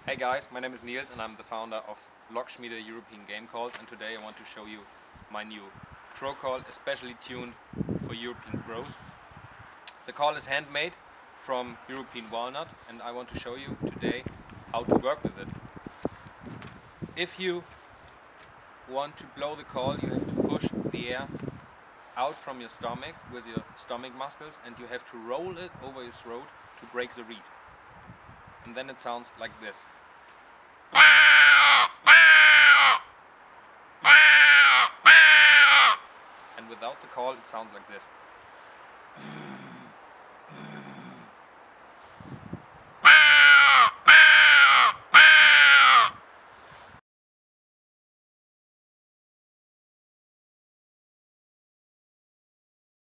Hey guys, my name is Niels and I'm the founder of Lockschmiede European game calls, and today I want to show you my new crow call, especially tuned for European crows. The call is handmade from European walnut and I want to show you today how to work with it. If you want to blow the call, you have to push the air out from your stomach with your stomach muscles, and you have to roll it over your throat to break the reed. And then it sounds like this. And without the call, it sounds like this.